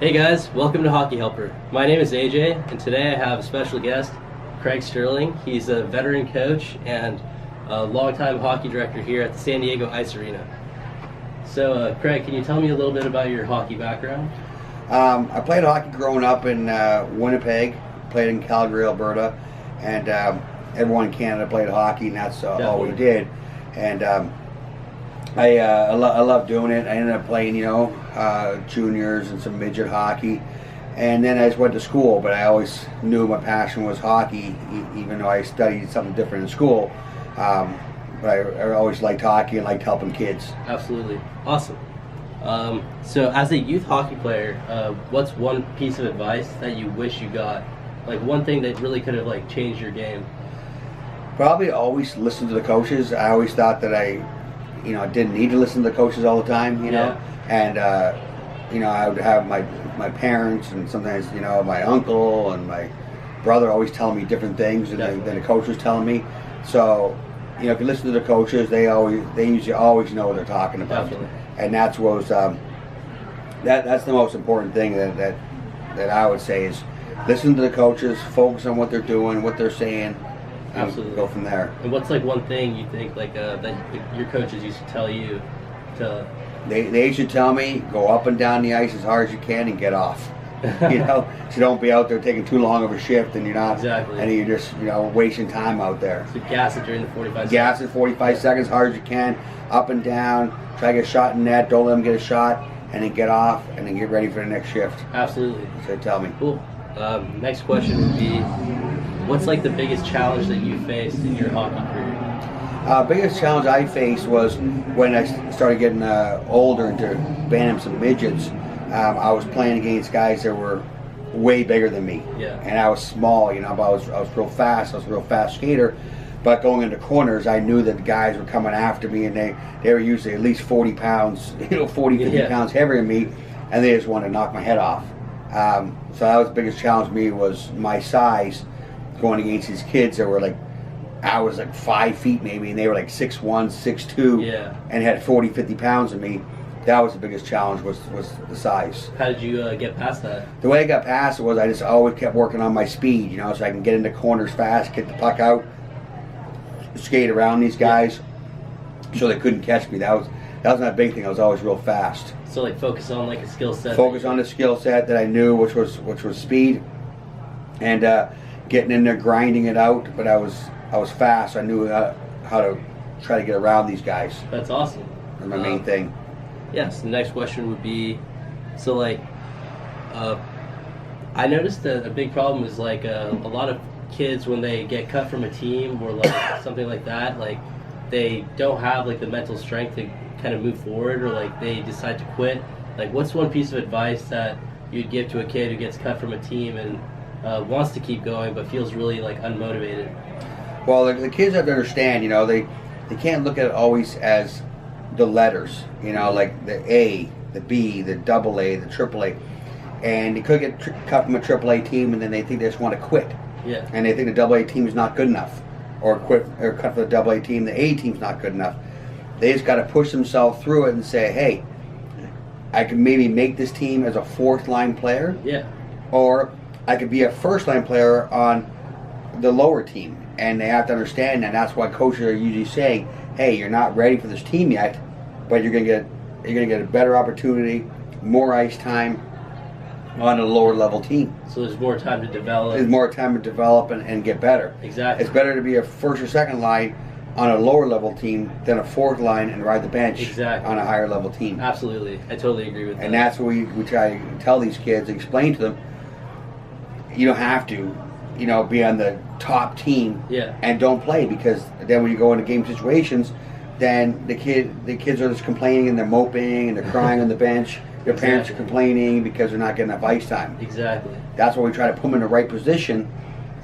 Hey guys, welcome to Hockey Helper. My name is AJ, and today I have a special guest, Craig Sterling. He's a veteran coach and a longtime hockey director here at the San Diego Ice Arena. So, Craig, can you tell me a little bit about your hockey background? I played hockey growing up in Winnipeg, played in Calgary, Alberta, and everyone in Canada played hockey, and that's all we did. And I love doing it. I ended up playing, juniors and some midget hockey. And then I just went to school, but I always knew my passion was hockey, even though I studied something different in school. But I always liked hockey and liked helping kids. Absolutely. Awesome. So as a youth hockey player, what's one piece of advice that you wish you got? Like one thing that really could have changed your game? Probably always listen to the coaches. I always thought that I didn't need to listen to the coaches all the time, and I would have my parents and sometimes, my uncle and my brother always telling me different things than the coach was telling me. So, if you listen to the coaches, they usually always know what they're talking about. Definitely. And that's the most important thing that I would say is listen to the coaches, focus on what they're doing, what they're saying. Absolutely. Go from there. And what's one thing you think that your coaches used to tell you to? They should tell me, go up and down the ice as hard as you can and get off. So don't be out there taking too long of a shift and you're not exactly. And you're just wasting time out there. So gas it during the 45 seconds. Gas it 45 seconds as hard as you can, up and down. Try to get a shot in net. Don't let them get a shot, and then get off and then get ready for the next shift. Absolutely. So tell me. Cool. Next question would be, what's the biggest challenge that you faced in your hockey career? Biggest challenge I faced was when I started getting older into bantams and midgets. I was playing against guys that were way bigger than me. Yeah. And I was small, but I was real fast. I was a real fast skater. But going into corners, I knew that the guys were coming after me, and they were usually at least 40 pounds, 40, 50 pounds heavier than me, and they just wanted to knock my head off. So that was the biggest challenge for me, was my size, going against these kids that were I was 5 feet maybe, and they were 6'1", 6'2", and had 40, 50 pounds of me. That was the biggest challenge, was the size. How did you get past that? The way I got past it was I just always kept working on my speed, so I can get into corners fast, get the puck out, skate around these guys so they couldn't catch me. That was my big thing. I was always real fast. So focus on a skill set. Focus on the skill set that I knew, which was speed, and getting in there, grinding it out. But I was fast. I knew how to try to get around these guys. That's awesome. That's my main thing. Yes. The next question would be, so I noticed that a big problem is a lot of kids, when they get cut from a team or something like that, they don't have the mental strength to kind of move forward, or they decide to quit. What's one piece of advice that you'd give to a kid who gets cut from a team and wants to keep going but feels really unmotivated? Well, the kids have to understand, they can't look at it always as the letters, the A, the B, the double A, the triple A, and they could get cut from a triple A team, and then they think they just want to quit. Yeah. And they think the double A team is not good enough, or cut for the double A team, the A team's not good enough. They just got to push themselves through it and say, hey, I can maybe make this team as a fourth line player. Yeah. Or I could be a first line player on the lower team. And they have to understand that. That's why coaches are usually saying, hey, you're not ready for this team yet, but you're gonna get a better opportunity, more ice time on a lower level team. So there's more time to develop. There's more time to develop and get better. Exactly. It's better to be a first or second line on a lower level team than a fourth line and ride the bench on a higher level team. Absolutely. I totally agree with that. And that's what we try to tell these kids, explain to them, you don't have to, be on the top team and don't play, because then when you go into game situations, then the kids are just complaining and they're moping and they're crying on the bench. Their parents are complaining because they're not getting enough ice time. Exactly. That's why we try to put them in the right position,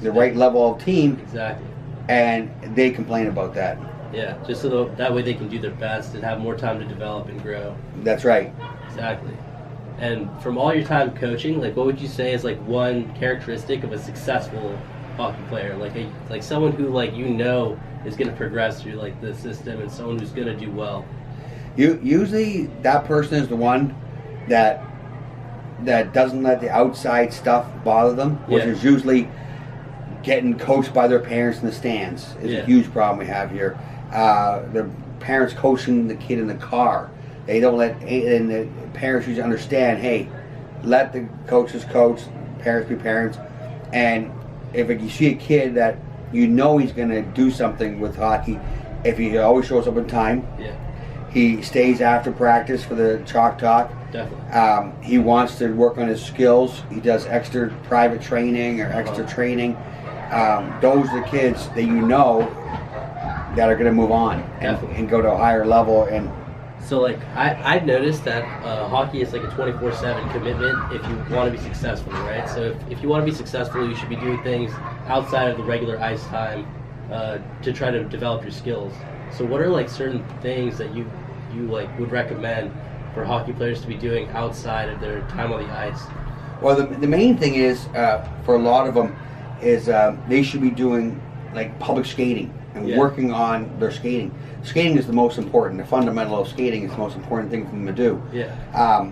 the right level of team. Exactly. And they complain about that. Yeah, just so that way they can do their best and have more time to develop and grow. That's right. Exactly. And from all your time coaching, what would you say is one characteristic of a successful hockey player? Like someone who is going to progress through the system, and someone who's going to do well. Usually that person is the one that that doesn't let the outside stuff bother them, which Yeah. is usually getting coached by their parents in the stands. Is Yeah. a huge problem we have here. The parents coaching the kid in the car. They don't let, and the parents usually understand, hey, let the coaches coach, parents be parents. And if you see a kid that you know he's going to do something with hockey, if he always shows up on time, Yeah, he stays after practice for the chalk talk. definitely. He wants to work on his skills. He does extra private training or extra training. Those are the kids that you know that are going to move on and go to a higher level. And So like I've noticed that hockey is like a 24/7 commitment if you want to be successful, right? So if you want to be successful, you should be doing things outside of the regular ice time to try to develop your skills. So what are like certain things that you like would recommend for hockey players to be doing outside of their time on the ice? well, the main thing is for a lot of them is they should be doing like public skating and working on their skating. Skating is the most important. The fundamental of skating is the most important thing for them to do. Yeah.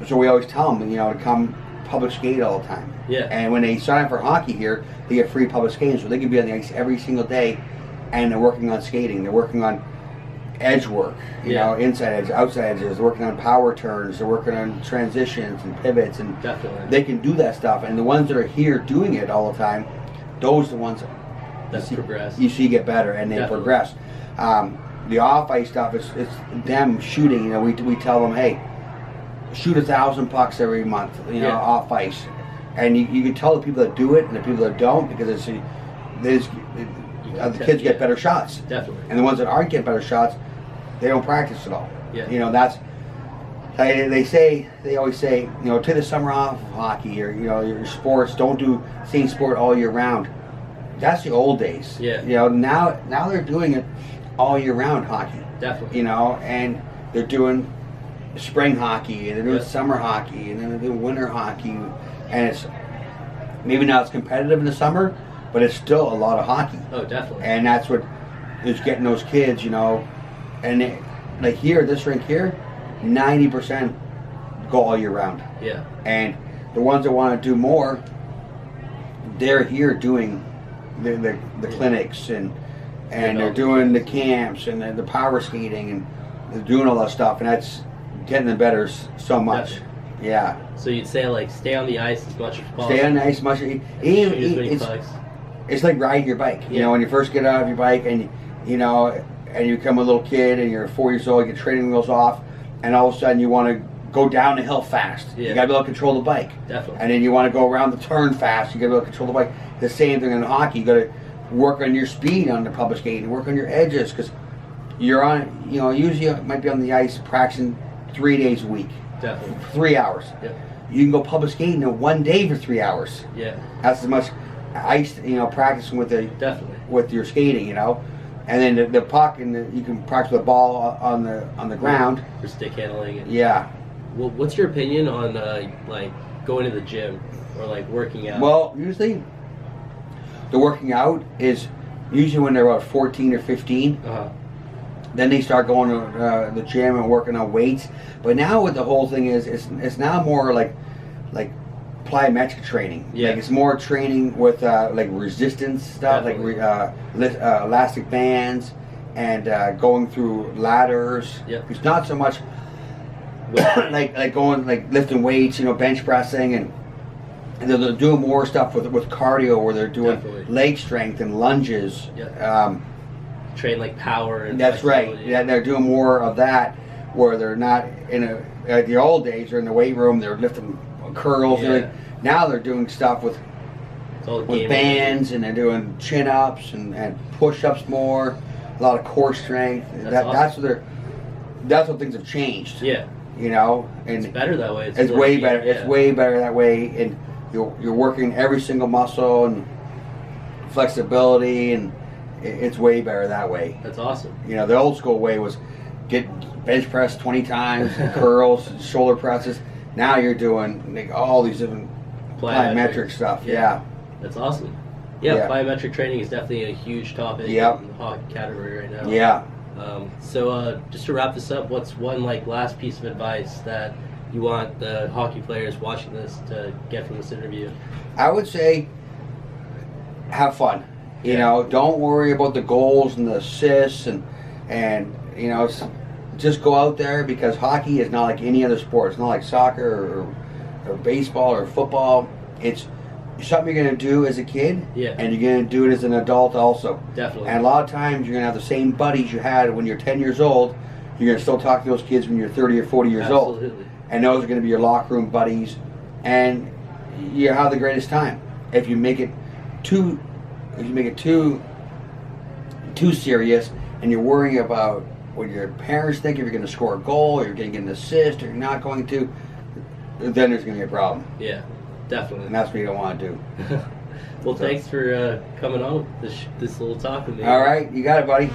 So we always tell them, to come public skate all the time. Yeah. And when they sign up for hockey here, they get free public skating, so they can be on the ice every single day, and they're working on skating. They're working on edge work, inside edge, outside edges. They're working on power turns. They're working on transitions and pivots, and Definitely. they can do that stuff. And the ones that are here doing it all the time, those are the ones That's progress. you see get better, and they Definitely. progress. The off ice stuff is it's them shooting. We tell them, hey, shoot 1,000 pucks every month, off ice, and you can tell the people that do it and the people that don't, because the kids get better shots. Definitely. And the ones that aren't getting better shots, they don't practice at all. Yeah. That's they always say, take the summer off of hockey, or your sports. Don't do same sport all year round. That's the old days. Yeah. Now they're doing it all year round, hockey. Definitely. And they're doing spring hockey, and they're doing Yeah. summer hockey, and then they're doing winter hockey, and it's maybe not as competitive in the summer, but it's still a lot of hockey. Oh, definitely. And that's what is getting those kids, and like here, this rink here, 90% go all year round. Yeah. And the ones that want to do more, they're here doing the clinics and they're doing the camps and the power skating, and they're doing all that stuff, and that's getting them better so much. Definitely. Yeah. So you'd say like stay on the ice as much as possible. Stay on the ice much. Shoot as many It's, pucks. it's like riding your bike. Yeah. When you first get out of your bike and and you become a little kid and you're 4 years old, you get training wheels off, and all of a sudden you want to go down the hill fast. Yeah. You got to be able to control the bike. Definitely. And then you want to go around the turn fast. You got to be able to control the bike. The same thing in hockey. You got to work on your speed on the public skating, work on your edges, because you're on. Usually you might be on the ice practicing 3 days a week, Definitely. 3 hours. Yeah. You can go public skating in 1 day for 3 hours. Yeah. That's as much ice, practicing with Definitely. your skating, and then the puck, and you can practice with the ball on the ground. For stick handling. And, Yeah. Well, what's your opinion on like going to the gym or like working out? Well, usually the working out is usually when they're about 14 or 15. Uh-huh. Then they start going to the gym and working on weights. But now what the whole thing is, it's now more like plyometric training. Yeah. Like it's more training with like resistance stuff, Definitely. like elastic bands, and going through ladders. Yep. It's not so much like going like lifting weights, bench pressing, and they're doing more stuff with cardio, where they're doing Definitely. leg strength and lunges. Yeah. Train like power and That's right. flexibility. Yeah, they're doing more of that, where they're not like the old days. They're in the weight room. They're lifting curls. Yeah. Now they're doing stuff with It's all gaming. bands, and they're doing chin ups and push ups more. A lot of core strength. That's what things have changed. Yeah. And It's better that way. it's more way cheap, better. yeah. It's way better that way, and you're working every single muscle and flexibility, and it's way better that way. That's awesome. The old school way was get bench press 20 times, curls, shoulder presses. Now you're doing like all these different plyometric stuff. Yeah. That's awesome. Yeah, Yeah. plyometric training is definitely a huge topic Yep. in the hockey category right now. Yeah. So just to wrap this up, what's one like last piece of advice that you want the hockey players watching this to get from this interview? I would say have fun. You Yeah. know, don't worry about the goals and the assists and you know, just go out there, because hockey is not like any other sport. It's not like soccer or baseball or football. It's something you're going to do as a kid, Yeah. and you're going to do it as an adult also. Definitely. And a lot of times you're going to have the same buddies you had when you're 10 years old. You're going to still talk to those kids when you're 30 or 40 years old. Absolutely. And those are going to be your locker room buddies, and you have the greatest time. If you make it too serious, and you're worrying about what your parents think, if you're going to score a goal, or you're going to get an assist, or you're not going to, then there's going to be a problem. Yeah, definitely. And that's what you don't want to do. Well, thanks for coming on this little talk with me. All right, you got it, buddy.